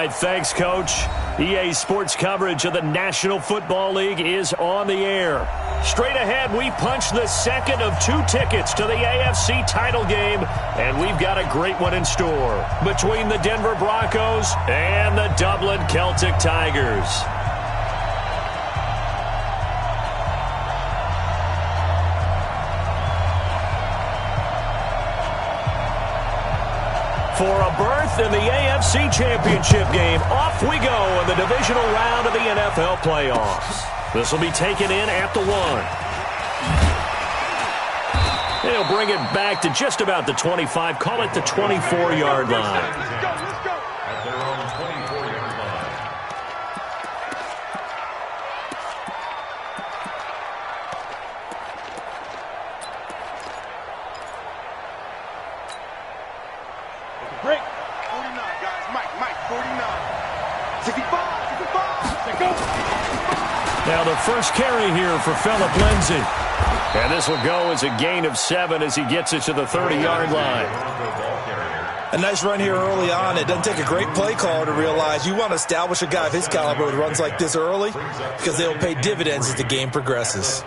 right, thanks, Coach. EA Sports coverage of the National Football League is on the air. Straight ahead, we punch the second of 2 tickets to the AFC title game, and we've got a great one in store between the Denver Broncos and the Dublin Celtic Tigers. For a berth in the AFC Championship game, off we go in the divisional round of the NFL playoffs. This will be taken in at the 1. They'll bring it back to just about the 25, call it the 24-yard line. Break. 49, guys. Mike, 49. 65, 65. Let's go. Now the first carry here for Phillip Lindsay. And this will go as a gain of 7 as he gets it to the 30-yard line. A nice run here early on. It doesn't take a great play caller to realize you want to establish a guy of his caliber who runs like this early because they'll pay dividends as the game progresses.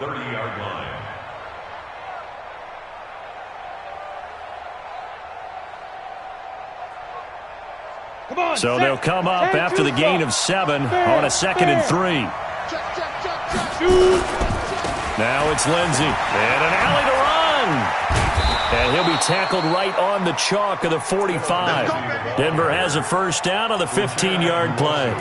So they'll come up after the gain of 7 on a 2nd and 3. Now it's Lindsay. And an alley to run. And he'll be tackled right on the chalk of the 45. Denver has a first down on the 15-yard play.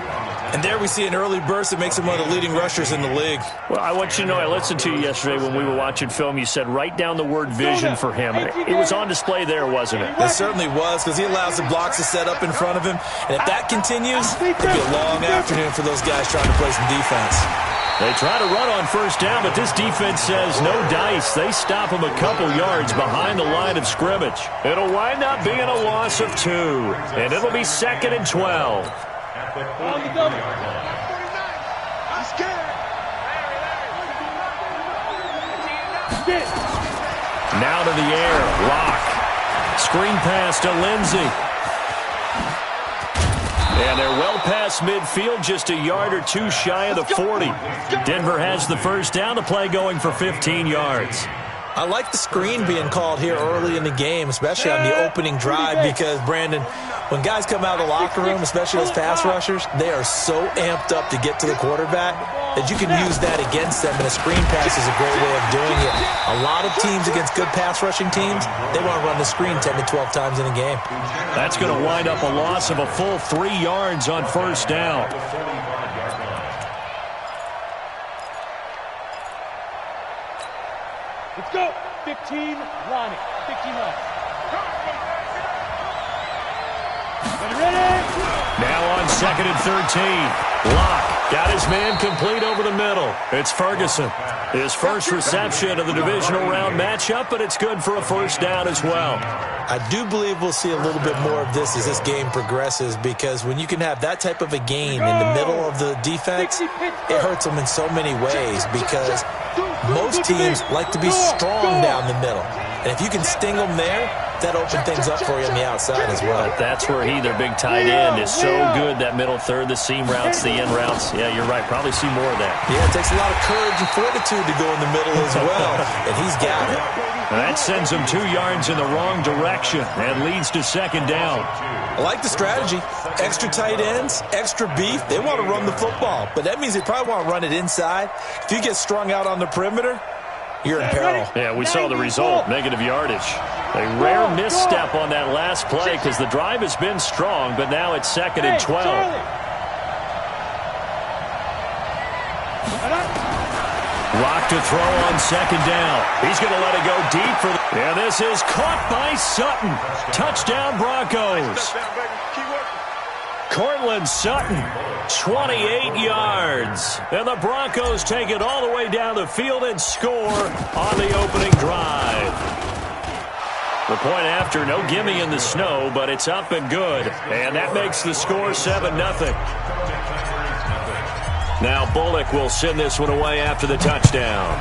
And there we see an early burst that makes him one of the leading rushers in the league. Well, I want you to know, I listened to you yesterday when we were watching film. You said write down the word vision for him. It was on display there, wasn't it? It certainly was, because he allows the blocks to set up in front of him. And if that continues, it'll be a long afternoon for those guys trying to play some defense. They try to run on first down, but this defense says no dice. They stop him a couple yards behind the line of scrimmage. It'll wind up being a loss of 2, and it'll be 2nd and 12. On the double. He's scared. Now to the air. Lock. Screen pass to Lindsay. And they're well past midfield, just a yard or 2 shy of the 40. Denver has the first down. The play going for 15 yards. I like the screen being called here early in the game, especially on the opening drive, because, Brandon, when guys come out of the locker room, especially those pass rushers, they are so amped up to get to the quarterback that you can use that against them, and a screen pass is a great way of doing it. A lot of teams against good pass rushing teams, they want to run the screen 10 to 12 times in a game. That's going to wind up a loss of a full 3 yards on first down. Let's go. 15 lining. 15 left. Ready? Now on 2nd and 13. Lock got his man complete over the middle. It's Ferguson. His first reception of the divisional round matchup, but it's good for a first down as well. I do believe we'll see a little bit more of this as this game progresses, because when you can have that type of a gain in the middle of the defense, it hurts them in so many ways, because most teams like to be strong down the middle. And if you can sting them there, that opens things up for you on the outside as well. But that's where their big tight end, is so good, that middle third, the seam routes, the end routes. Yeah, you're right. Probably see more of that. Yeah, it takes a lot of courage and fortitude to go in the middle as well, and he's got it. And that sends him 2 yards in the wrong direction and leads to 2nd down. I like the strategy. Extra tight ends, extra beef. They want to run the football, but that means they probably want to run it inside. If you get strung out on the perimeter, you're in peril. Yeah, we saw the result, negative yardage. A rare misstep on that last play, because the drive has been strong, but now it's 2nd and 12. Lock to throw on 2nd down. He's going to let it go deep for the... And this is caught by Sutton. Touchdown, Broncos. Cortland Sutton, 28 yards. And the Broncos take it all the way down the field and score on the opening drive. The point after, no gimme in the snow, but it's up and good. And that makes the score 7-0. Now Bullock will send this one away after the touchdown.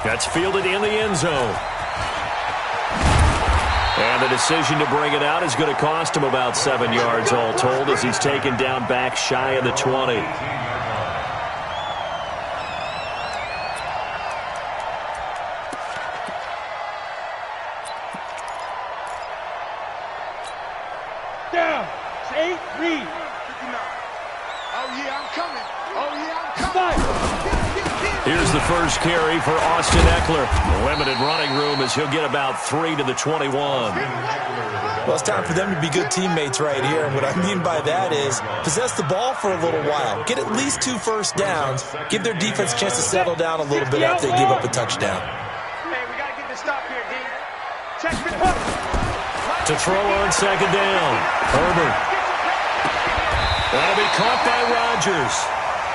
That's fielded in the end zone. And the decision to bring it out is going to cost him about 7 yards all told as he's taken down back shy of the 20. Down. 8-3. Oh, yeah, I'm coming. Oh, yeah, I'm coming. Here's the first carry for Austin Eckler. Limited running room as he'll get about 3 to the 21. Well, it's time for them to be good teammates right here. And what I mean by that is possess the ball for a little while. Get at least 2 first downs. Give their defense a chance to settle down a little bit after they give up a touchdown. Hey, we got to get this stop here, D. Check it. To throw on second down. Herbert. That'll be caught by Rodgers.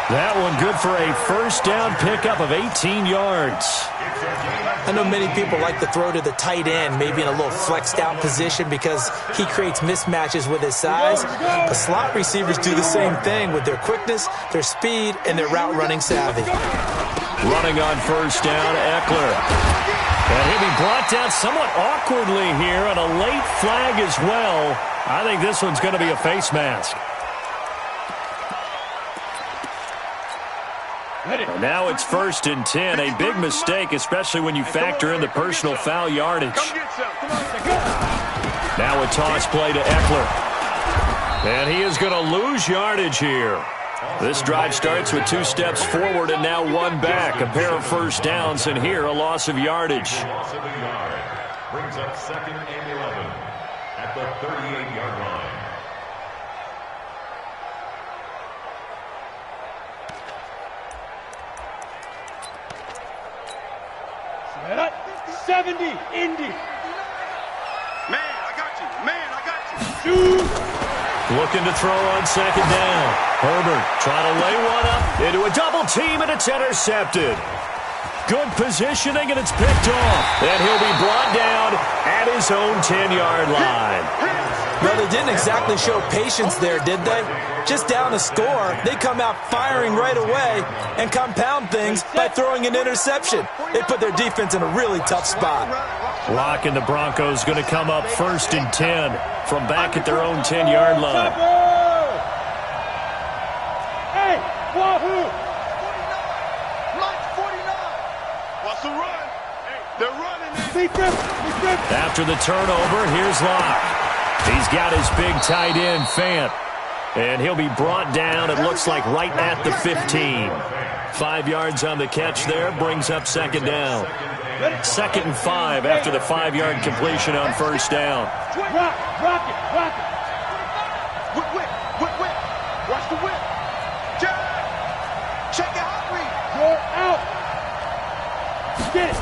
That one good for a first down pickup of 18 yards. I know many people like to throw to the tight end, maybe in a little flexed out position because he creates mismatches with his size. But slot receivers do the same thing with their quickness, their speed, and their route running savvy. Running on first down, Eckler. And he'll be brought down somewhat awkwardly here on a late flag as well. I think this one's going to be a face mask. And now it's 1st and 10. A big mistake, especially when you factor in the personal foul yardage. Now a toss play to Eckler. And he is going to lose yardage here. This drive starts with 2 steps forward and now 1 back. A pair of first downs, and here a loss of yardage. Loss of a yard brings up 2nd and 11 at the 38-yard line. Set up. 70, Indy. Man, I got you. Man, I got you. Shoot. Looking to throw on second down. Herbert trying to lay one up into a double team, and it's intercepted. Good positioning, and it's picked off. And he'll be brought down at his own 10-yard line. Well, they didn't exactly show patience there, did they? Just down a score, they come out firing right away and compound things by throwing an interception. They put their defense in a really tough spot. Lock and the Broncos going to come up 1st and 10 from back at their own 10-yard line. Hey, Wahoo! Mike 49. What's the run? Hey, they're running. After the turnover, here's Locke. He's got his big tight end, Fant. And he'll be brought down, it looks like, right at the 15. 5 yards on the catch there, brings up second down. 2nd and 5 after the 5-yard completion on first down. Rock it. Whip. Watch the whip. Check it out, Reed. You're out. Get it.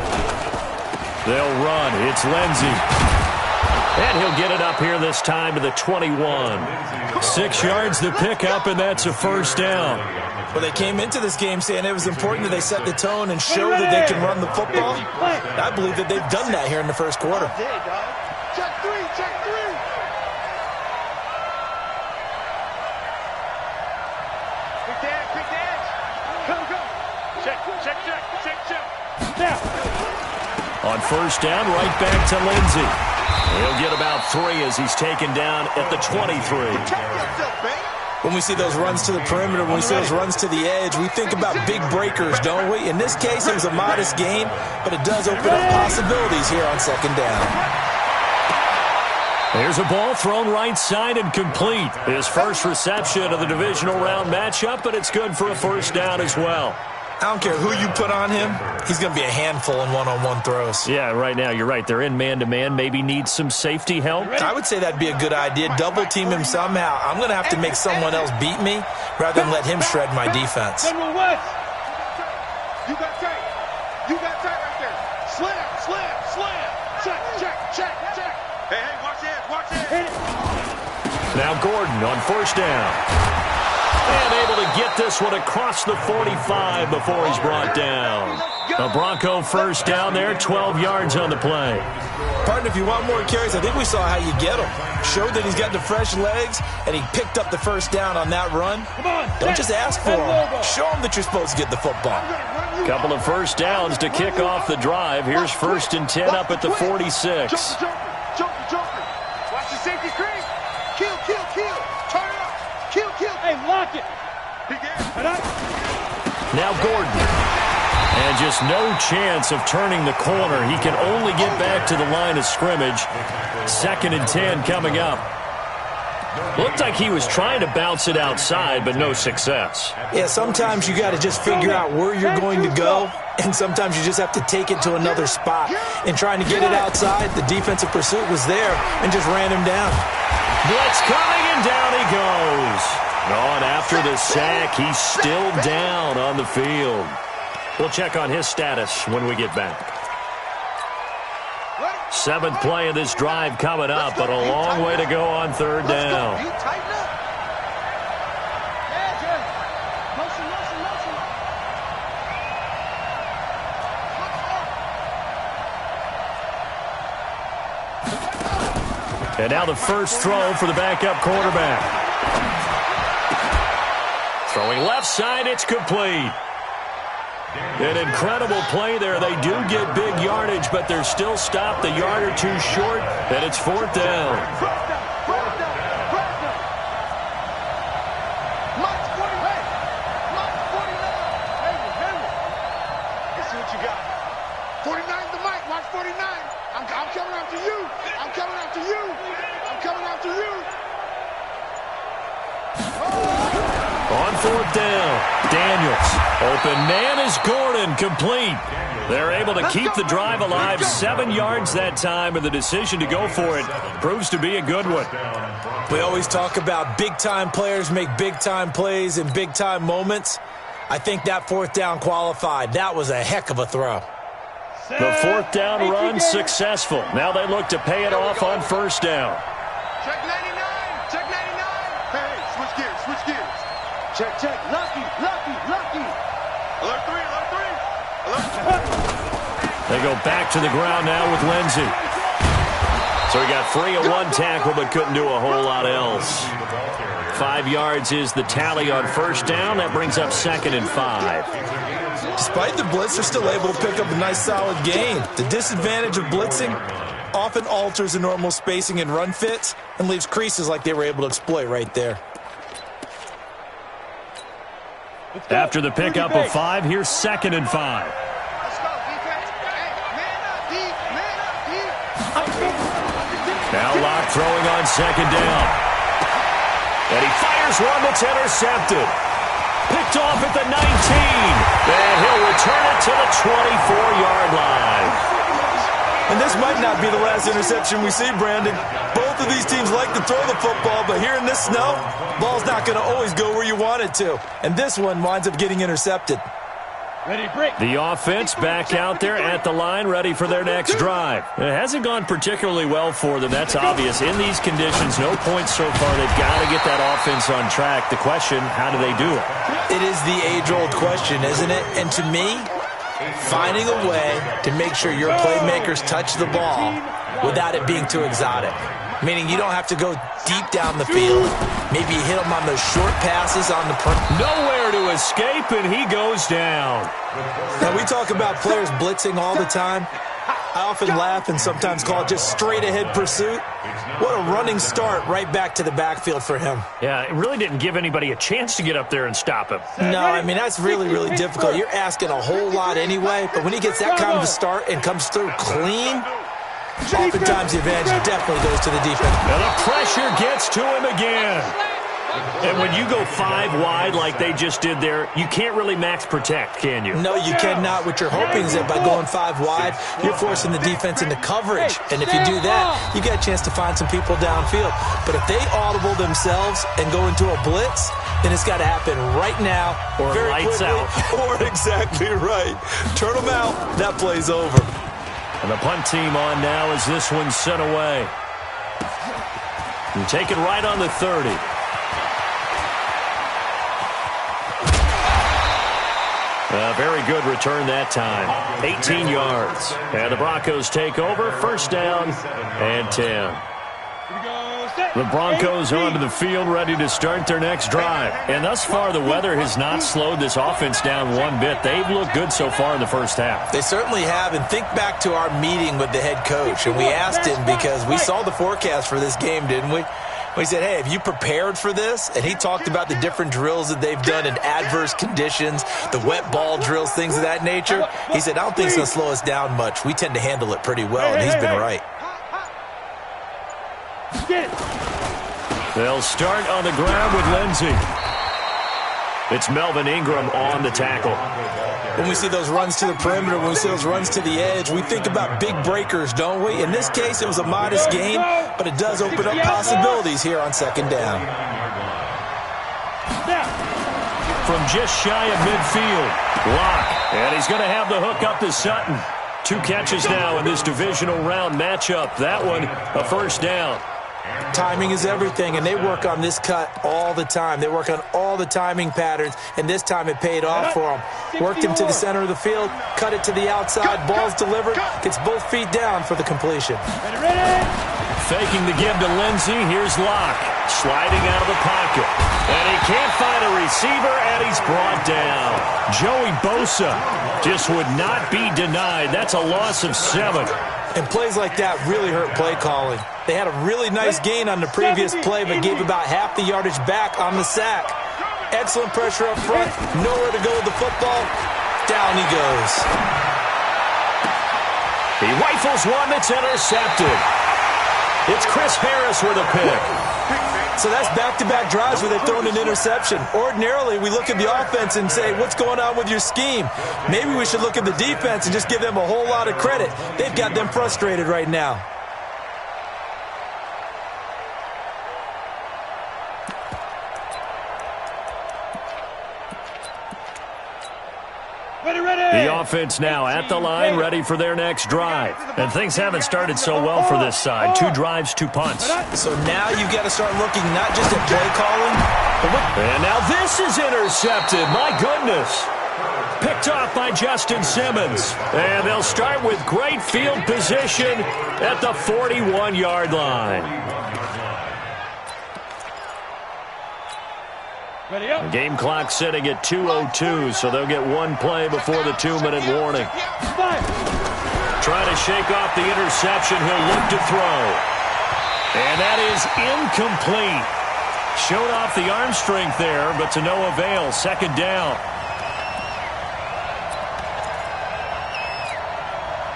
They'll run. It's Lindsey. And he'll get it up here this time to the 21. 6 yards the pickup, and that's a first down. Well, they came into this game saying it was important that they set the tone and show that they can run the football. I believe that they've done that here in the first quarter. Check three. Pick the edge. Go. Check. Now. On first down, right back to Lindsey. He'll get about 3 as he's taken down at the 23. When we see those runs to the perimeter, when we see those runs to the edge, we think about big breakers, don't we? In this case, it was a modest game, but it does open up possibilities here on second down. There's a ball thrown right side and complete. His first reception of the divisional round matchup, but it's good for a first down as well. I don't care who you put on him. He's going to be a handful in one-on-one throws. Yeah, right now, you're right. They're in man-to-man. Maybe need some safety help. I would say that'd be a good idea. Double team him somehow. I'm going to have to make someone else beat me rather than let him shred my defense. General West. You got tight right there. Slam. Check. Hey, watch it. Now Gordon on first down. And able to get this one across the 45 before he's brought down. A Bronco first down there, 12 yards on the play. Partner, if you want more carries, I think we saw how you get him. Showed that he's got the fresh legs, and he picked up the first down on that run. Don't just ask for him. Show him that you're supposed to get the football. Couple of first downs to kick off the drive. Here's 1st and 10 up at the 46. Joker, Joker. Watch the safety screen. Kill, kill, kill. Turn it up. Kill, kill. Hey, lock it. Now Gordon. And just no chance of turning the corner. He can only get back to the line of scrimmage. 2nd and 10 coming up. Looked like he was trying to bounce it outside, but no success. Yeah, sometimes you got to just figure out where you're going to go, and sometimes you just have to take it to another spot. And trying to get it outside, the defensive pursuit was there and just ran him down. Blitz coming, and down he goes. On after the sack, he's still down on the field. We'll check on his status when we get back. 7th play of this drive coming up, but a long way to go on 3rd down. And now the first throw for the backup quarterback. Throwing left side, it's complete. An incredible play there. They do get big yardage, but they're still stopped a yard or two short, and it's 4th down. Let's see what you got. 49 the mic. Watch 49. I'm coming after you. I'm coming after you. I'm coming after you. On 4th down, Daniels. Open man is Gordon, complete. They're able to keep the drive alive, 7 yards that time, and the decision to go for it proves to be a good one. We always talk about big-time players make big-time plays in big-time moments. I think that 4th down qualified. That was a heck of a throw. The 4th down run successful. Now they look to pay it off on 1st down. Check 99. Check 99. Hey, switch gears. Switch gears. Check, check. Lucky, lucky, lucky. Alert 3, alert 3. Alert 3. They go back to the ground now with Lindsey. So he got free of 1 tackle, but couldn't do a whole lot else. 5 yards is the tally on 1st down. That brings up 2nd and 5. Despite the blitz, they're still able to pick up a nice solid gain. The disadvantage of blitzing often alters the normal spacing and run fits and leaves creases like they were able to exploit right there. After the pickup of 5, here's 2nd and 5. Let's go, defense. Hey, man up, deep, man up, deep. Now Locke throwing on 2nd down. And he fires one that's intercepted. Picked off at the 19. And he'll return it to the 24-yard line. And this might not be the last interception we see, Brandon. Both of these teams like to throw the football, but here in this snow, ball's not going to always go where you want it to. And this one winds up getting intercepted. Ready, break. The offense back out there at the line, ready for their next drive. It hasn't gone particularly well for them. That's obvious. In these conditions, no points so far. They've got to get that offense on track. The question, how do they do it? It is the age-old question, isn't it? And to me, finding a way to make sure your playmakers touch the ball without it being too exotic. Meaning you don't have to go deep down the field. Maybe you hit them on those short passes on the nowhere to escape, and he goes down. Now, we talk about players blitzing all the time. I often laugh and sometimes call it just straight-ahead pursuit. What a running start right back to the backfield for him. Yeah, it really didn't give anybody a chance to get up there and stop him. No, I mean, that's really, really difficult. You're asking a whole lot anyway, but when he gets that kind of a start and comes through clean, oftentimes the advantage definitely goes to the defense. And the pressure gets to him again. And when you go 5 wide like they just did there, you can't really max protect, can you? No, you cannot. What you're hoping is that by going 5 wide, you're forcing the defense into coverage. And if you do that, you get a chance to find some people downfield. But if they audible themselves and go into a blitz, then it's got to happen right now. Or lights out. Or exactly right. Turn them out. That play's over. And the punt team on now as this one's sent away. And take it right on the 30. A very good return that time. 18 yards. And the Broncos take over. 1st down and 10. Here we go. Stay. The Broncos onto the field, ready to start their next drive. And thus far, the weather has not slowed this offense down one bit. They've looked good so far in the first half. They certainly have. And think back to our meeting with the head coach. And we asked him, because we saw the forecast for this game, didn't we? We said, hey, have you prepared for this? And he talked about the different drills that they've done in adverse conditions, the wet ball drills, things of that nature. He said, I don't think it's going to slow us down much. We tend to handle it pretty well, and he's been right. They'll start on the ground with Lindsey. It's Melvin Ingram on the tackle. When we see those runs to the perimeter, when we see those runs to the edge, we think about big breakers, don't we? In this case, it was a modest gain, but it does open up possibilities here on second down. From just shy of midfield, Locke. And he's going to have the hook up to Sutton. 2 catches now in this divisional round matchup. That one, a first down. Timing is everything, and they work on this cut all the time. They work on all the timing patterns, and this time it paid off for them. Worked him to the center of the field, cut it to the outside, ball's delivered, gets both feet down for the completion. Faking the give to Lindsey. Here's Locke, sliding out of the pocket. And he can't find a receiver, and he's brought down. Joey Bosa just would not be denied. That's a loss of 7. And plays like that really hurt play calling. They had a really nice gain on the previous play, but gave about half the yardage back on the sack. Excellent pressure up front, nowhere to go with the football. Down he goes. He rifles one that's intercepted. It's Chris Harris with a pick. So that's back-to-back drives where they've thrown an interception. Ordinarily, we look at the offense and say, what's going on with your scheme? Maybe we should look at the defense and just give them a whole lot of credit. They've got them frustrated right now. The offense now at the line, ready for their next drive. And things haven't started so well for this side. 2 drives, 2 punts. So now you've got to start looking not just at play calling, and now this is intercepted. My goodness. Picked off by Justin Simmons. And they'll start with great field position at the 41-yard line. The game clock sitting at 2:02, so they'll get 1 play before the 2-minute warning. Trying to shake off the interception. He'll look to throw. And that is incomplete. Showed off the arm strength there, but to no avail. Second down.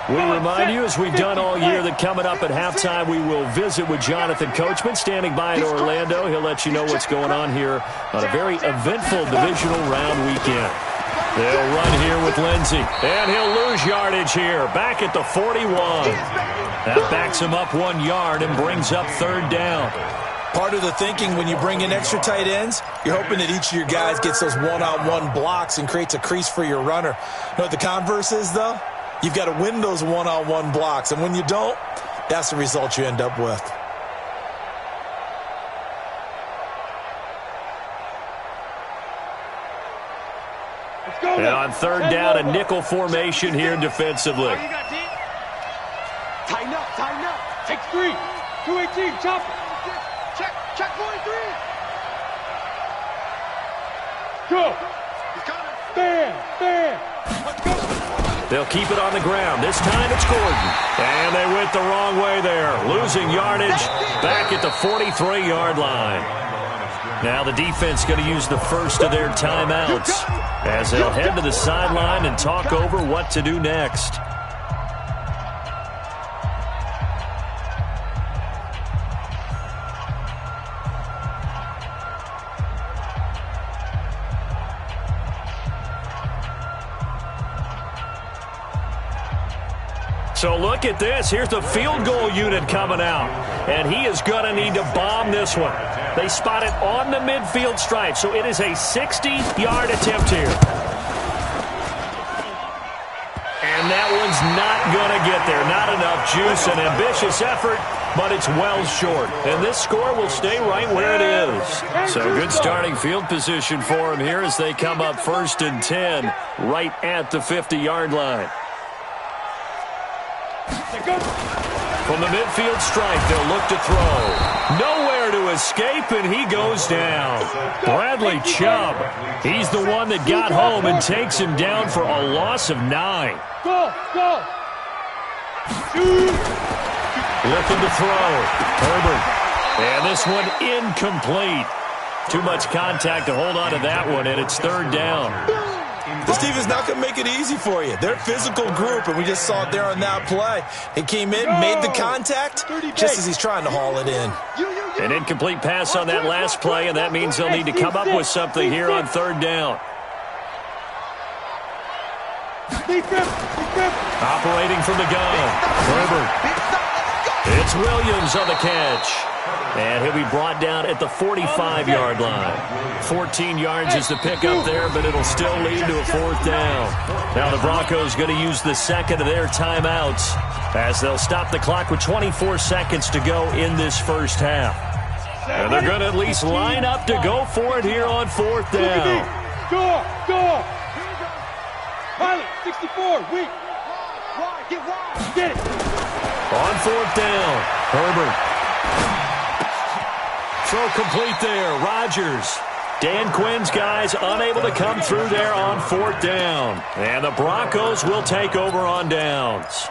We remind you, as we've done all year, that coming up at halftime, we will visit with Jonathan Coachman, standing by in Orlando. He'll let you know what's going on here on a very eventful divisional round weekend. They'll run here with Lindsey, and he'll lose yardage here, back at the 41. That backs him up 1 yard and brings up third down. part of the thinking when you bring in extra tight ends, you're hoping that each of your guys gets those one-on-one blocks and creates a crease for your runner. You know what the converse is, though? You've got to win those one-on-one blocks, and when you don't, that's the result you end up with. And on third down, a nickel formation here defensively. Tighten up, tighten up. Take 3. 218, chop. Check 43. Go. He's coming. Stand. Let's go. They'll keep it on the ground. This time it's Gordon. And they went the wrong way there. Losing yardage back at the 43-yard line. Now the defense going to use the first of their timeouts as they'll head to the sideline and talk over what to do next. So look at this. Here's the field goal unit coming out. And he is going to need to bomb this one. They spot it on the midfield stripe. So it is a 60-yard attempt here. And that one's not going to get there. Not enough juice. An ambitious effort, but it's well short. And this score will stay right where it is. So good starting field position for him here as they come up 1st and 10 right at the 50-yard line. From the midfield stripe, they'll look to throw. Nowhere there to escape, and he goes down. Bradley Chubb, he's the one that got home and takes him down for a loss of 9. Go! Looking to throw. Herbert. And this one incomplete. Too much contact to hold on to that one, and it's 3rd down. This defense not going to make it easy for you. They're a physical group, and we just saw it there on that play. He came in, made the contact, just as he's trying to haul it in. An incomplete pass on that last play, and that means they'll need to come up with something here on 3rd down. Operating from the gun. Herbert. It's Williams on the catch. And he'll be brought down at the 45-yard line. 14 yards is the pickup there, but it'll still lead to a 4th down. Now the Broncos going to use the second of their timeouts as they'll stop the clock with 24 seconds to go in this first half. And they're going to at least line up to go for it here on 4th down. Go! Pilot, 64, weak. Get wide. Get it. On 4th down, Herbert. Throw complete there, Rodgers. Dan Quinn's guys unable to come through there on 4th down. And the Broncos will take over on downs.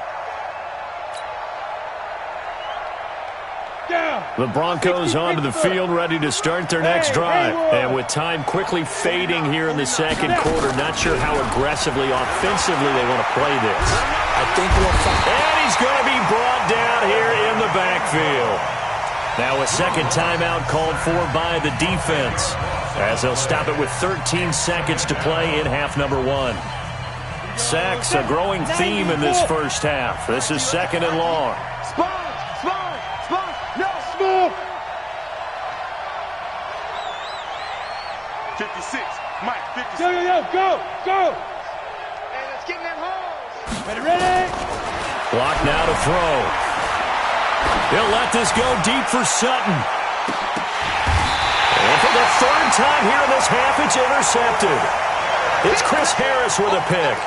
The Broncos onto the field, ready to start their next drive. And with time quickly fading here in the second quarter, not sure how aggressively, offensively they want to play this. I think we'll find. And he's going to be brought down here in the backfield. Now a second timeout called for by the defense, as they'll stop it with 13 seconds to play in half number 1. Sacks, a growing theme in this first half. This is 2nd and long. No, smooth. 56, Mike, 56. Go. Hey, let's get in that hole. Ready? Block now to throw. He'll let this go deep for Sutton. And for the 3rd time here in this half, it's intercepted. It's Chris Harris with a pick.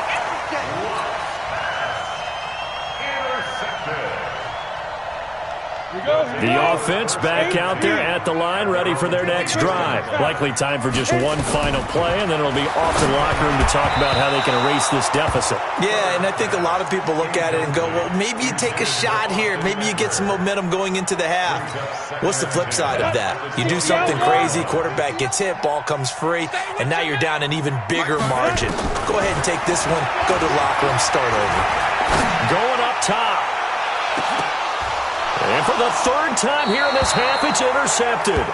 The offense back out there at the line, ready for their next drive. Likely time for just one final play, and then it'll be off to the locker room to talk about how they can erase this deficit. Yeah, and I think a lot of people look at it and go, well, maybe you take a shot here. Maybe you get some momentum going into the half. What's the flip side of that? You do something crazy, quarterback gets hit, ball comes free, and now you're down an even bigger margin. Go ahead and take this one, go to the locker room, start over. Going up top. And for the 3rd time here in this half, it's intercepted.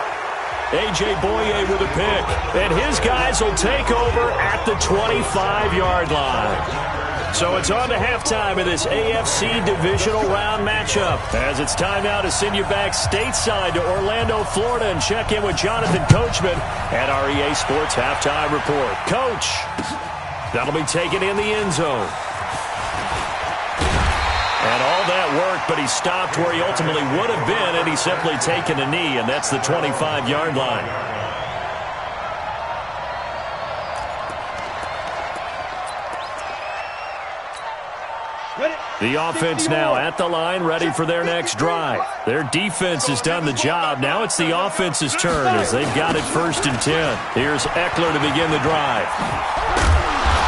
A.J. Boye with a pick. And his guys will take over at the 25-yard line. So it's on to halftime of this AFC divisional round matchup. As it's time now to send you back stateside to Orlando, Florida, and check in with Jonathan Coachman at our EA Sports Halftime Report. Coach, that'll be taken in the end zone. And all that work, but he stopped where he ultimately would have been, and he's simply taken a knee, and that's the 25-yard line. The offense now at the line, ready for their next drive. Their defense has done the job. Now it's the offense's turn as they've got it 1st and 10. Here's Eckler to begin the drive.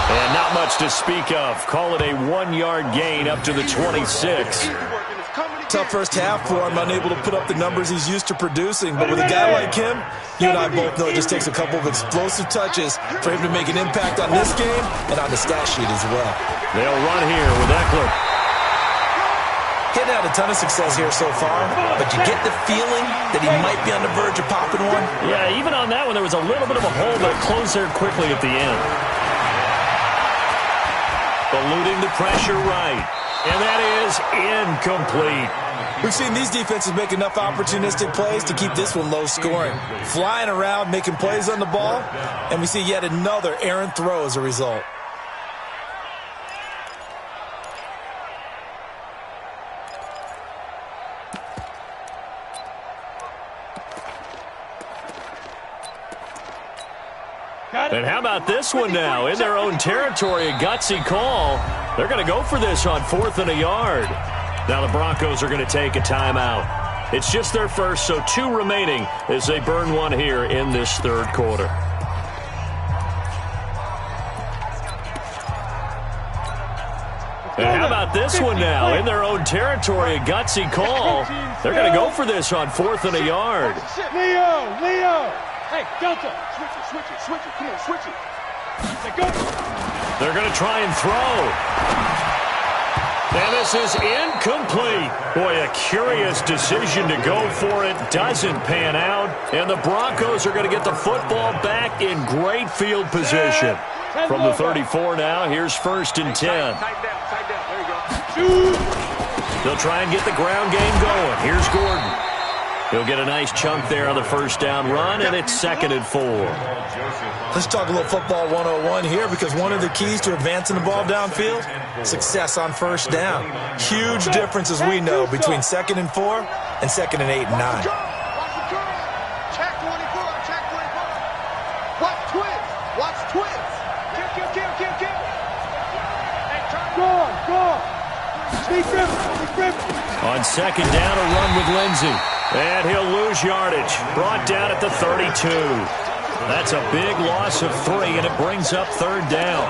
And not much to speak of. Call it a 1-yard gain up to the 26. Tough first half for him, unable to put up the numbers he's used to producing. But with a guy like him, you and I both know it just takes a couple of explosive touches for him to make an impact on this game and on the stat sheet as well. They'll run here with Eckler. Getting had a ton of success here so far, but you get the feeling that he might be on the verge of popping one. Yeah, even on that one, there was a little bit of a hole, but it closed there quickly at the end. Eluding the pressure right. And that is incomplete. We've seen these defenses make enough opportunistic plays to keep this one low scoring. Flying around, making plays on the ball, and we see yet another errant throw as a result. And how about this one now? In their own territory, a gutsy call. They're going to go for this on 4th and a yard. Now the Broncos are going to take a timeout. It's just their first, so 2 remaining as they burn one here in this third quarter. And how about this one now? In their own territory, a gutsy call. They're going to go for this on 4th and a yard. Leo! Hey, Delta! Switch it. Come on, switch it. Go. They're going to try and throw. And this is incomplete. Boy, a curious decision to go for it. Doesn't pan out. And the Broncos are going to get the football back in great field position. From the 34 now, here's 1st and 10. Tight down. There you go. They'll try and get the ground game going. Here's Gordon. He'll get a nice chunk there on the first down run, and it's 2nd and 4. Let's talk a little football 101 here, because one of the keys to advancing the ball downfield, success on first down. Huge difference, as we know, between 2nd and 4 and 2nd and 8 and 9. Watch Check 24. Check 24. Watch twist. Kill. Hey, turn. On 2nd down, a run with Lindsey. And he'll lose yardage. Brought down at the 32. That's a big loss of 3, and it brings up 3rd down.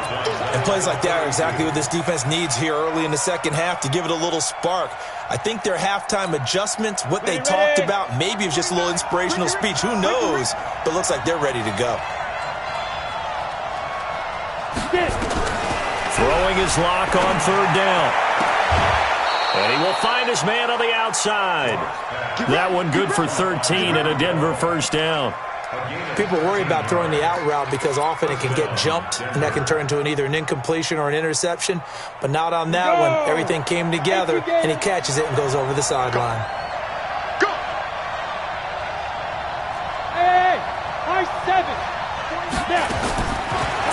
And plays like that are exactly what this defense needs here early in the second half to give it a little spark. I think their halftime adjustments, what they talked about, maybe it was just a little inspirational speech. Who knows? But it looks like they're ready to go. Throwing his lock on 3rd down. And he will find his man on the outside. That one good for 13 and a Denver first down. People worry about throwing the out route because often it can get jumped, and that can turn into either an incompletion or an interception. But not on that one. Everything came together, and he catches it and goes over the sideline. Go! Hey! Nice 7. Now.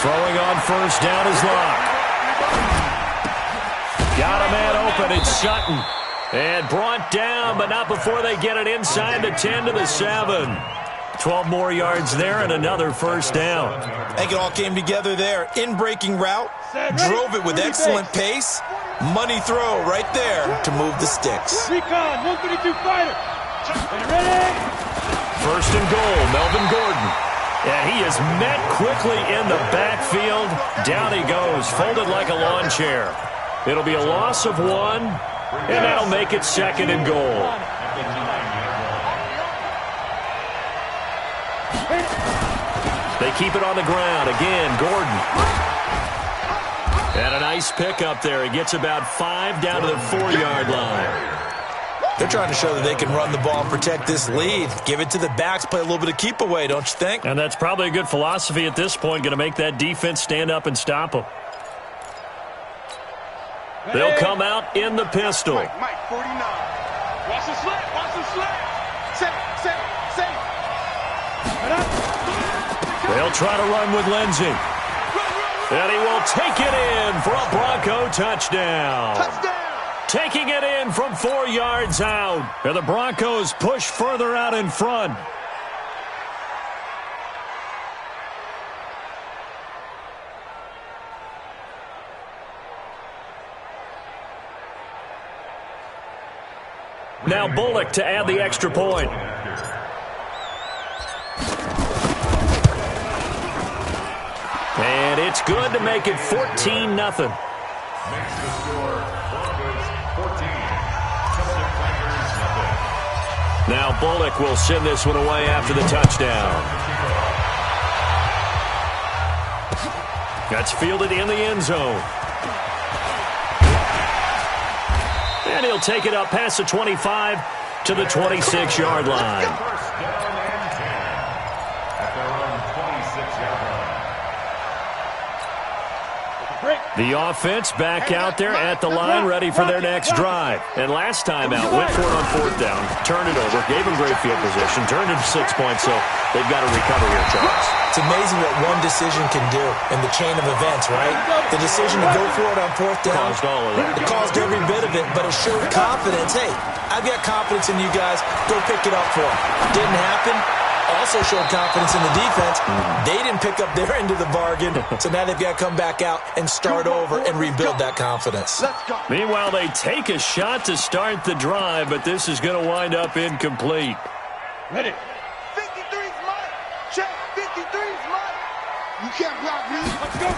Throwing on first down is Locke. Got a man open. It's Sutton. And brought down, but not before they get it inside the 10 to the 7. 12 more yards there and another first down. I think it all came together there. In-breaking route, drove it with excellent pace. Money throw right there to move the sticks. Recon, 132 fighter. Ready? 1st and goal, Melvin Gordon. And he is met quickly in the backfield. Down he goes, folded like a lawn chair. It'll be a loss of 1, and that'll make it 2nd and goal. They keep it on the ground. Again, Gordon. And a nice pick up there. He gets about 5 down to the 4-yard line. They're trying to show that they can run the ball and protect this lead. Give it to the backs, play a little bit of keep away, don't you think? And that's probably a good philosophy at this point. Going to make that defense stand up and stop them. They'll come out in the pistol. Mike, 49. Watch the slant. Safe. They'll try to run with Lindsey. And he will take it in for a Bronco touchdown. Taking it in from 4 yards out. And the Broncos push further out in front. Now Bullock to add the extra point. And it's good to make it 14-0. Makes the score Broncos 14. Now Bullock will send this one away after the touchdown. That's fielded in the end zone. And he'll take it up past the 25 to the 26-yard line. First down and 10 at their own 26-yard line. The offense back out there at the line, ready for their next drive. And last time out, went for it on 4th down, turned it over, gave them great field position, turned it to 6 points, so they've got to recover here, Charles. It's amazing what one decision can do in the chain of events, right? The decision to go for it on 4th down, Caused all of that. it caused every bit of it, but it showed confidence. Hey, I've got confidence in you guys. Go pick it up for them. Didn't happen. All also showed confidence in the defense. They didn't pick up their end of the bargain, so now they've got to come back out and start over and rebuild that confidence. Meanwhile, they take a shot to start the drive, but this is going to wind up incomplete. Ready. 53's mine. Check. 53's mine. You can't block me. Let's go.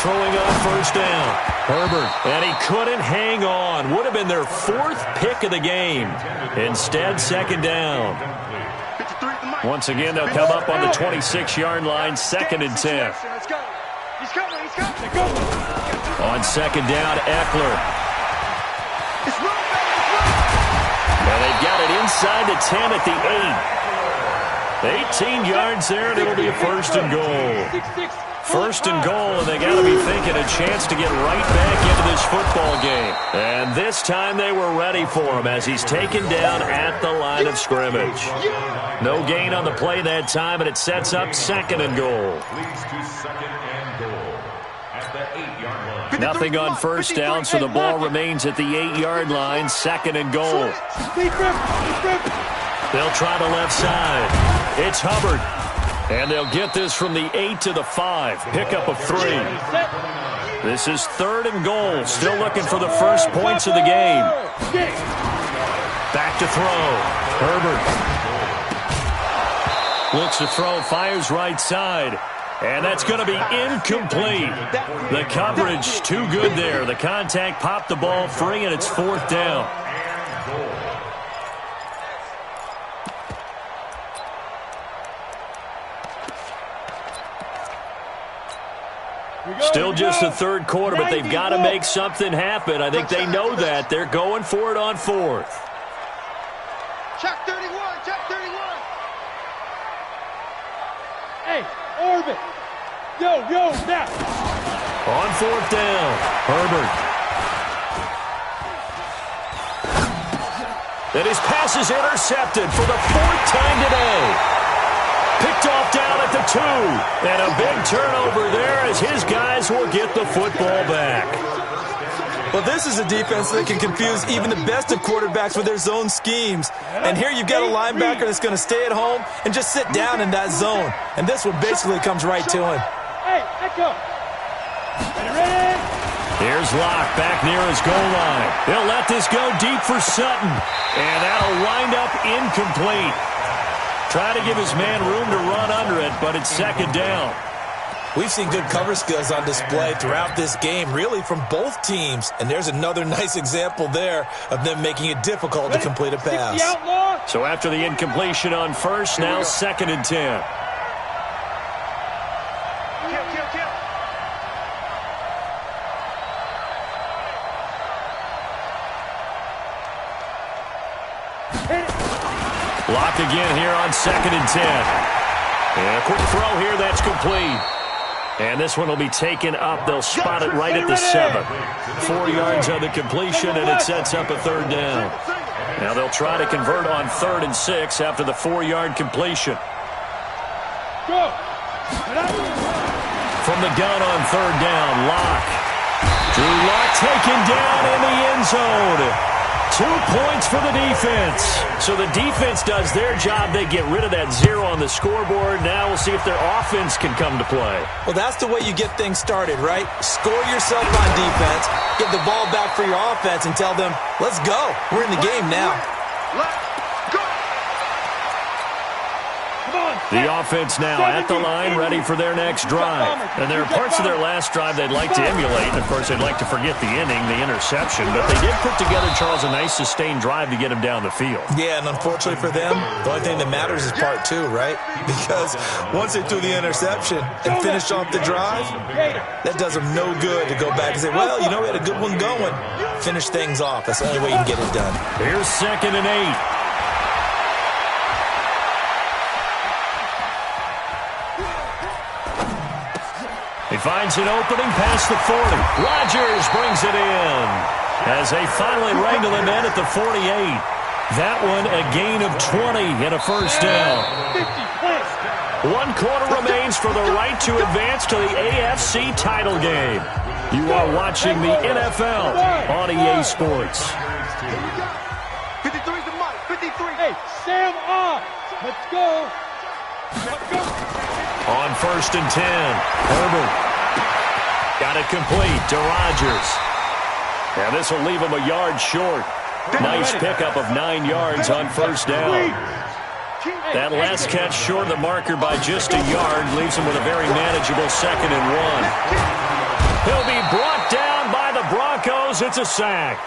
Throwing on first down. Herbert. And he couldn't hang on. Would have been their 4th pick of the game. Instead, second down. Once again, they'll come up on the 26-yard line, 2nd and 10. Let's go. He's coming. He's coming. Go. On second down, Eckler. It's run, baby. It's run. And they've got it inside the 10 at the 8. 18 yards there, and it'll be a first and goal. First and goal, and they got to be thinking a chance to get right back into this football game. And this time they were ready for him as he's taken down at the line of scrimmage. No gain on the play that time, and it sets up 2nd and goal. Leads to 2nd and goal at the 8-yard line. Nothing on first down, so the ball remains at the 8-yard line, 2nd and goal. They'll try the left side. It's Hubbard. And they'll get this from the 8 to the 5. Pickup of 3. This is 3rd and goal. Still looking for the first points of the game. Back to throw. Herbert. Looks to throw. Fires right side. And that's going to be incomplete. The coverage too good there. The contact popped the ball free, and it's 4th down. Still just the 3rd quarter, but they've got to make something happen. I think they know that. They're going for it on 4th. Check 31. Check 31. Hey, Orbit. Yo, now. On 4th down, Herbert. And his pass is intercepted for the 4th time today. Picked off down at the 2. And a big turnover there as his guys will get the football back. Well, this is a defense that can confuse even the best of quarterbacks with their zone schemes. And here you've got a linebacker that's going to stay at home and just sit down in that zone. And this one basically comes right to him. Hey, echo. Ready? Here's Locke back near his goal line. They'll let this go deep for Sutton. And that'll wind up incomplete. Try to give his man room to run under it, but it's 2nd down. We've seen good cover skills on display throughout this game, really from both teams. And there's another nice example there of them making it difficult to complete a pass. So after the incompletion on first, now 2nd and 10. Locked again here on 2nd and 10. And a quick throw here, that's complete. And this one will be taken up. They'll spot it right at the 7. 4 yards on the completion, and it sets up a 3rd down. Now they'll try to convert on 3rd and 6 after the 4-yard completion. From the gun on 3rd down, Locke. Drew Lock taken down in the end zone. 2 points for the defense. So the defense does their job. They get rid of that 0 on the scoreboard. Now we'll see if their offense can come to play. Well, that's the way you get things started, right? Score yourself on defense, get the ball back for your offense, and tell them, let's go. We're in the game now. The offense now at the line, ready for their next drive. And there are parts of their last drive they'd like to emulate. And, of course, they'd like to forget the inning, the interception. But they did put together, Charles, a nice sustained drive to get him down the field. Yeah, and unfortunately for them, the only thing that matters is part 2, right? Because once they threw the interception and finished off the drive, that does them no good to go back and say, well, you know, we had a good one going. Finish things off. That's the only way you can get it done. Here's 2nd and 8. He finds an opening past the 40. Rodgers brings it in as they finally wrangle him in at the 48. That one a gain of 20 and a first down. 1 quarter remains for the right to advance to the AFC title game. You are watching the NFL on EA Sports. 53's the mic. 53. Hey, Sam off. Let's go. On 1st and 10, Herbert. Got it complete to Rodgers. And this will leave him a yard short. Nice pickup of 9 yards on 1st down. That last catch short of the marker by just a yard leaves him with a very manageable 2nd and 1. He'll be brought down by the Broncos. It's a sack.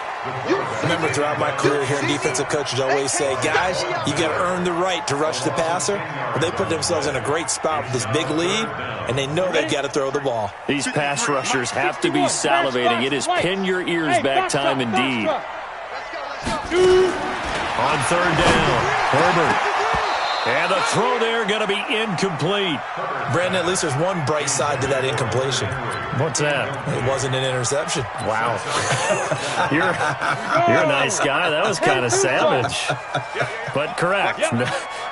Remember, throughout my career here, defensive coaches always say, guys, you got to earn the right to rush the passer. Well, they put themselves in a great spot with this big lead, and they know they've got to throw the ball. These pass rushers have to be salivating. It is pin your ears back time indeed. On 3rd down, Herbert. And the throw there going to be incomplete. Brandon, at least there's one bright side to that incompletion. What's that? It wasn't an interception. Wow. You're a nice guy. That was kind of savage. But correct.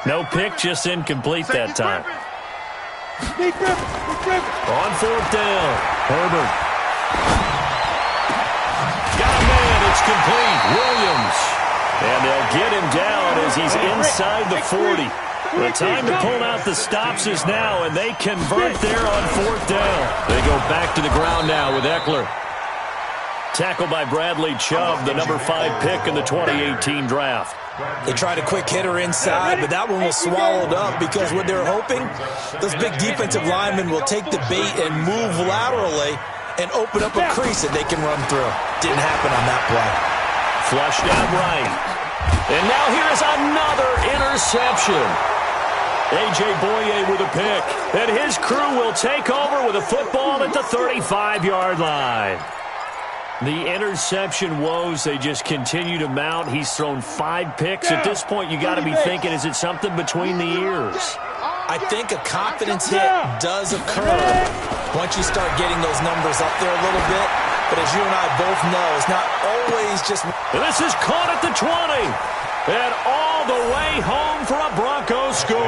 No pick, just incomplete that time. On 4th down, Herbert. Got a man. It's complete. Williams. And they'll get him down as he's inside the 40. The time to pull out the stops is now, and they convert there on 4th down. They go back to the ground now with Eckler. Tackled by Bradley Chubb, the number 5 pick in the 2018 draft. They tried a quick hitter inside, but that one was swallowed up because what they're hoping, those big defensive linemen will take the bait and move laterally and open up a crease that they can run through. Didn't happen on that play. Flushed out right. And now here's another interception. A.J. Boye with a pick. And his crew will take over with a football at the 35-yard line. The interception woes, they just continue to mount. He's thrown 5 picks. At this point, you got to be thinking, is it something between the ears? I think a confidence hit does occur once you start getting those numbers up there a little bit. But as you and I both know, it's not always just... And this is caught at the 20. And all the way home for a Broncos score.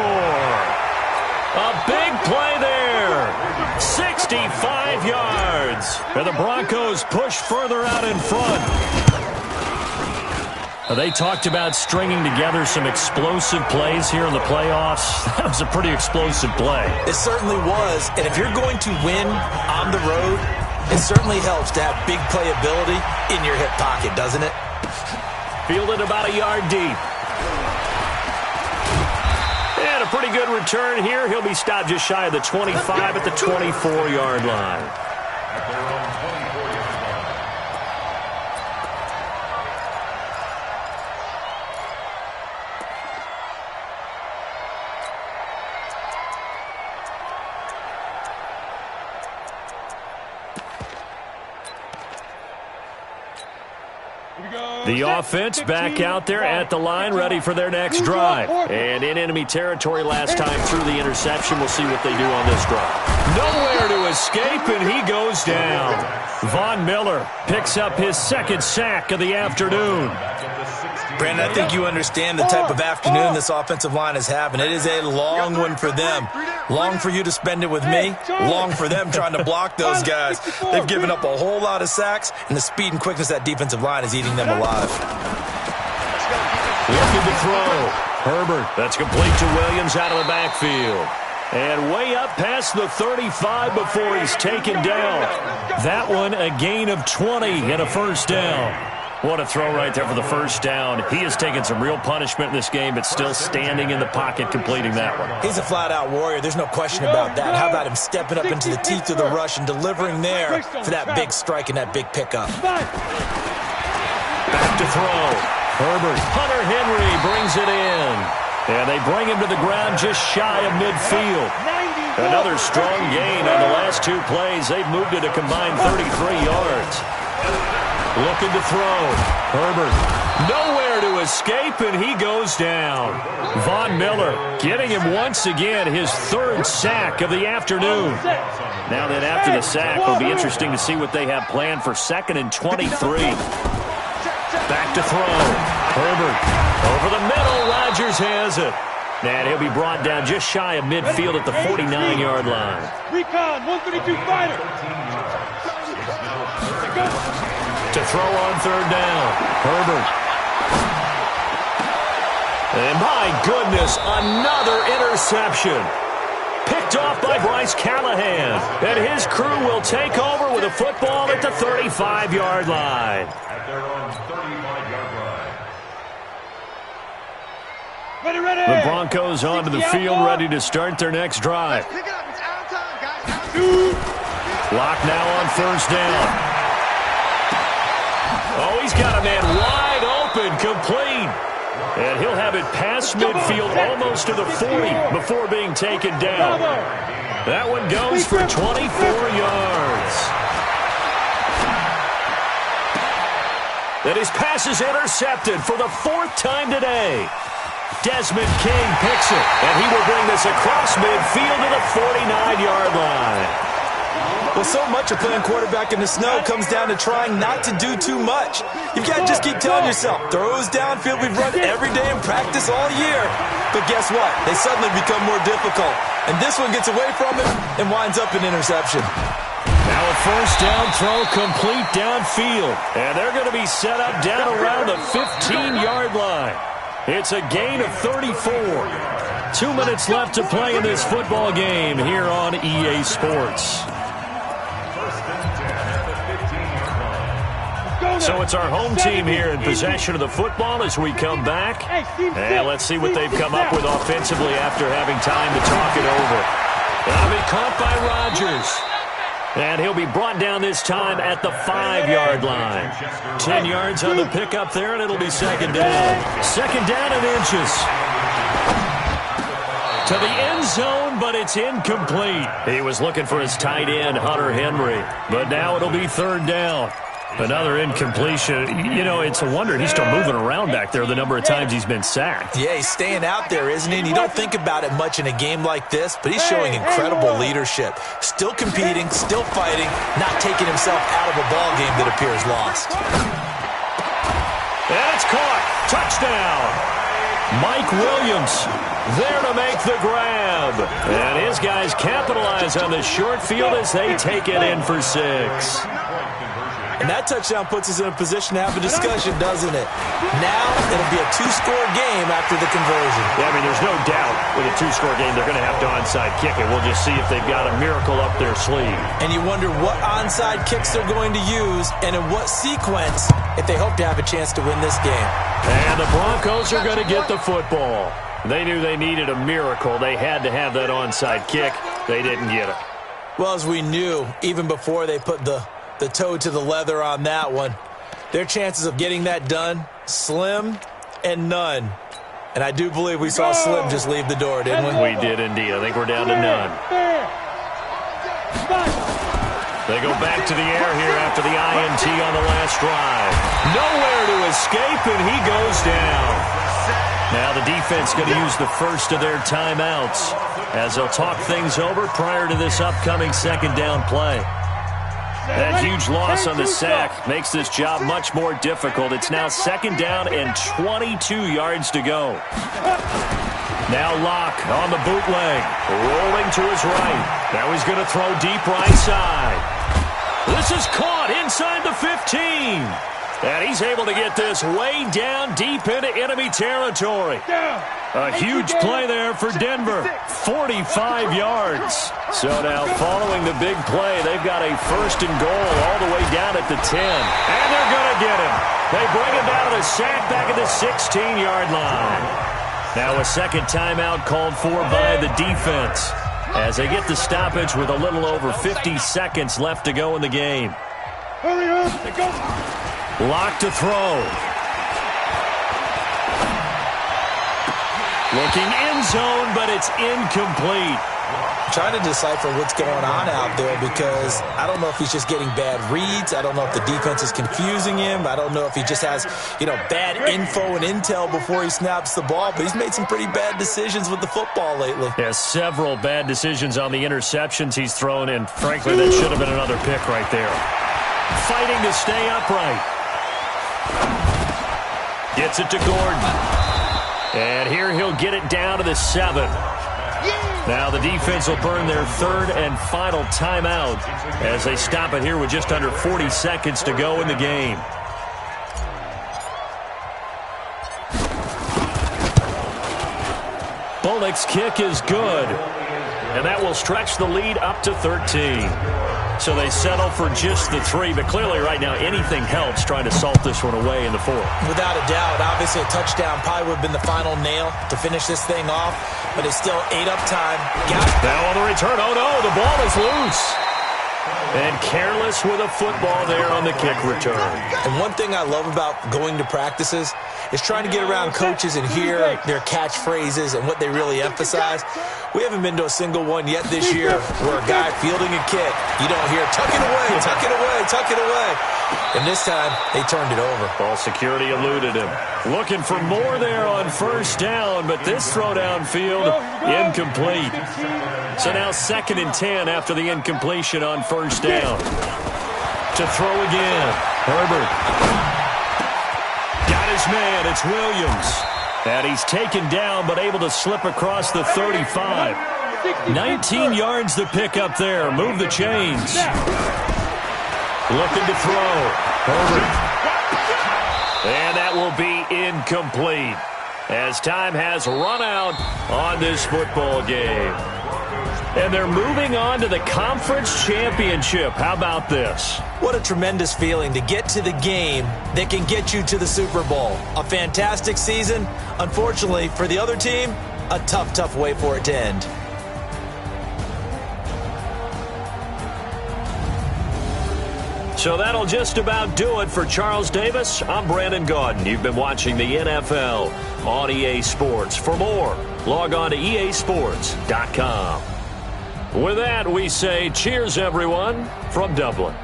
A big play there. 65 yards. And the Broncos push further out in front. They talked about stringing together some explosive plays here in the playoffs. That was a pretty explosive play. It certainly was. And if you're going to win on the road, it certainly helps to have big playability in your hip pocket, doesn't it? Fielded about a yard deep. And a pretty good return here. He'll be stopped just shy of the 25 at the 24-yard line. The offense back out there at the line, ready for their next drive. And in enemy territory last time through the interception. We'll see what they do on this drive. Nowhere to escape, and he goes down. Von Miller picks up his 2nd sack of the afternoon. Brandon, I think you understand the type of afternoon this offensive line is having. It is a long one for them. Long for you to spend it with me. Long for them trying to block those guys. They've given up a whole lot of sacks, and the speed and quickness of that defensive line is eating them alive. Looking to throw. Herbert. That's complete to Williams out of the backfield. And way up past the 35 before he's taken down. That one a gain of 20 and a 1st down. What a throw right there for the 1st down. He has taken some real punishment in this game, but still standing in the pocket completing that one. He's a flat-out warrior. There's no question about that. How about him stepping up into the teeth of the rush and delivering there for that big strike and that big pickup. Back to throw. Herbert. Hunter Henry brings it in. And they bring him to the ground just shy of midfield. Another strong gain on the last 2 plays. They've moved it a combined 33 yards. Looking to throw. Herbert. Nowhere to escape, and he goes down. Von Miller getting him once again his 3rd sack of the afternoon. Now then, after the sack, it'll be interesting to see what they have planned for 2nd and 23. Back to throw. Herbert. Over the middle. Rodgers has it. And he'll be brought down just shy of midfield at the 49-yard line. Recon, 132 fighter. To throw on 3rd down. Herbert. And my goodness, another interception. Picked off by Bryce Callahan. And his crew will take over with a football at the 35-yard line. At their own 35-yard line. Ready. The Broncos onto the field, ready to start their next drive. Pick it up. It's out of time, guys. Lock now on first down. Oh, he's got a man wide open, complete. And he'll have it past midfield almost to the 40 before being taken down. That one goes for 24 yards. And his pass is intercepted for the 4th time today. Desmond King picks it, and he will bring this across midfield to the 49-yard line. Well, so much of playing quarterback in the snow comes down to trying not to do too much. You've got to just keep telling yourself, throws downfield we've run every day in practice all year. But guess what? They suddenly become more difficult. And this one gets away from him and winds up an interception. Now a first down throw complete downfield. And they're going to be set up down around the 15-yard line. It's a gain of 34. 2 minutes left to play in this football game here on EA Sports. So it's our home team here in possession of the football as we come back. And let's see what they've come up with offensively after having time to talk it over. That'll be caught by Rodgers. And he'll be brought down this time at the 5-yard line. 10 yards on the pickup there, and it'll be second down. Second down and inches. To the end zone, but it's incomplete. He was looking for his tight end, Hunter Henry. But now it'll be third down. Another incompletion. You know, it's a wonder he's still moving around back there the number of times he's been sacked. Yeah, he's staying out there, isn't he? And you don't think about it much in a game like this, but he's showing incredible leadership. Still competing, still fighting, not taking himself out of a ball game that appears lost. And it's caught. Touchdown. Mike Williams there to make the grab. And his guys capitalize on the short field as they take it in for 6. And that touchdown puts us in a position to have a discussion, doesn't it? Now it'll be a 2-score game after the conversion. Yeah, I mean, there's no doubt with a 2-score game they're going to have to onside kick it. We'll just see if they've got a miracle up their sleeve. And you wonder what onside kicks they're going to use and in what sequence if they hope to have a chance to win this game. And the Broncos are going to get the football. They knew they needed a miracle. They had to have that onside kick. They didn't get it. Well, as we knew, even before they put the toe to the leather on that one, their chances of getting that done, slim and none. And I do believe we saw Slim just leave the door, didn't we? We did indeed. I think we're down to none. They go back to the air here after the INT on the last drive. Nowhere to escape, and he goes down. Now the defense going to use the first of their timeouts as they'll talk things over prior to this upcoming second down play. That huge loss on the sack makes this job much more difficult. It's now second down and 22 yards to go. Now Locke on the bootleg, rolling to his right. Now he's going to throw deep right side. This is caught inside the 15. And he's able to get this way down deep into enemy territory. A huge play there for Denver. 45 yards. So now following the big play, they've got a first and goal all the way down at the 10. And they're going to get him. They bring him down to the sack back at the 16-yard line. Now a second timeout called for by the defense as they get the stoppage with a little over 50 seconds left to go in the game. Hurry up. Go. Lock to throw. Looking end zone, but it's incomplete. Trying to decipher what's going on out there because I don't know if he's just getting bad reads. I don't know if the defense is confusing him. I don't know if he just has, bad info and intel before he snaps the ball. But he's made some pretty bad decisions with the football lately. Yeah, several bad decisions on the interceptions he's thrown, and frankly, that should have been another pick right there. Fighting to stay upright. Gets it to Gordon. And here he'll get it down to the 7. Now the defense will burn their third and final timeout as they stop it here with just under 40 seconds to go in the game. Bullock's kick is good, and that will stretch the lead up to 13. So they settle for just the 3, but clearly right now anything helps trying to salt this one away in the 4th. Without a doubt, obviously a touchdown probably would have been the final nail to finish this thing off, but it's still ate-up time. Now on the return, oh no, the ball is loose. And careless with a football there on the kick return. And one thing I love about going to practices is trying to get around coaches and hear their catchphrases and what they really emphasize. We haven't been to a single one yet this year where a guy fielding a kick, you don't hear, tuck it away, tuck it away, tuck it away. And this time, they turned it over. Ball security eluded him. Looking for more there on first down, but this throw downfield, incomplete. So now 2nd and 10 after the incompletion on first down. To throw again, Herbert. Got his man, it's Williams. And he's taken down, but able to slip across the 35. 19 yards to pick up there. Move the chains. Looking to throw. Herbert. And that will be incomplete as time has run out on this football game. And they're moving on to the conference championship. How about this? What a tremendous feeling to get to the game that can get you to the Super Bowl. A fantastic season. Unfortunately, for the other team, a tough, tough way for it to end. So that'll just about do it for Charles Davis. I'm Brandon Gaudin. You've been watching the NFL on EA Sports. For more, log on to easports.com. With that, we say cheers, everyone, from Dublin.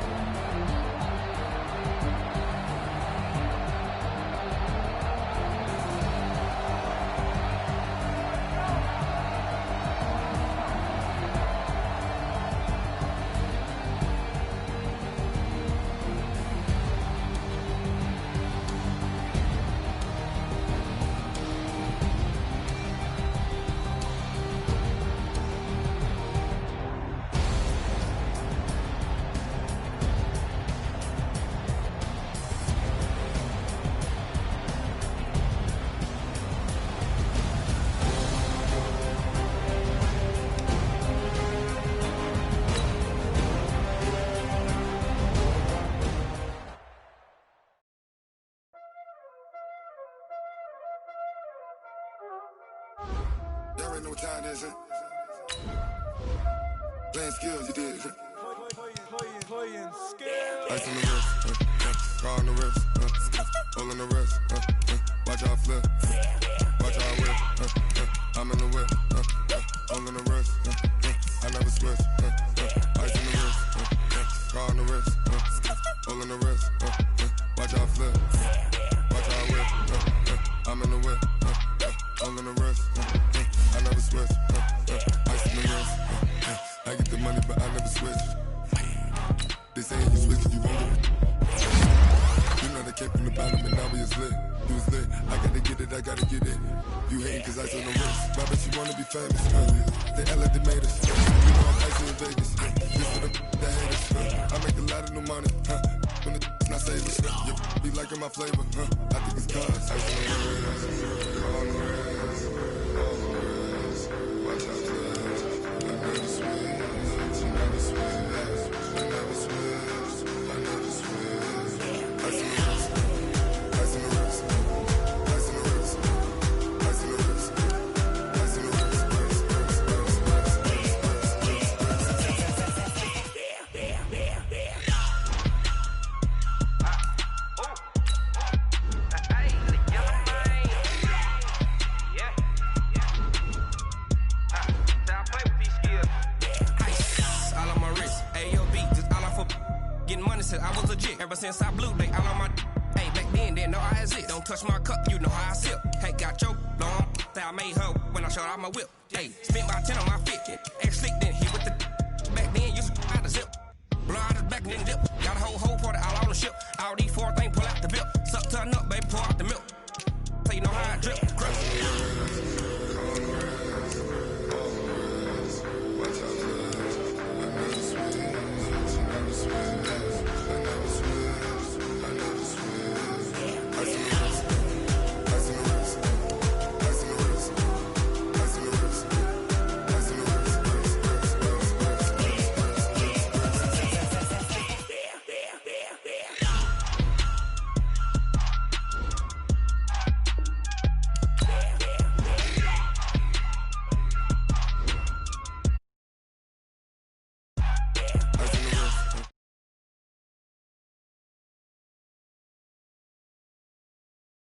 Y'all already know what time it is, huh? Playing skills, you did, huh? Playing skills. Ice on the wrist, car on the wrist, hole in the wrist, watch how I flip, watch how I whip, I'm in the whip, hole in the wrist, I never switch, ice on the wrist, car on the wrist, hole in the wrist, watch how I flip, watch how I whip, I'm in the whip, hole in the wrist, I never switch, ice in the wrist, I get the money but I never switch. They saying you switch, you won't get it. You know they came from the bottom and now we is lit. You was lit, I gotta get it, I gotta get it. You hating cause ice on the wrist, but I bet you wanna be famous. They act like they made us. You know I'm icy in Vegas. This for the that hate us. I make a lot of new money, when the not savers. You be liking my flavor, I think it's cause ice on the wrist, on the wrist, on the wrist. Watch out for this. I never switch, I never switch. Ever since I blew, they all on my hey, back then, didn't know I had it. Don't touch my cup, you know how I sip. Hey, got your long that I made her when I showed out my whip. Hey, spent my 10 on my fit. Ex-slick, then hit with the back then, used to out the zip. Blow out his back, then dip. Got a whole party all on the ship. All these 4 things, pull out the bip. Suck to a nut, baby, pour out the milk. So you know how I drip. Grip.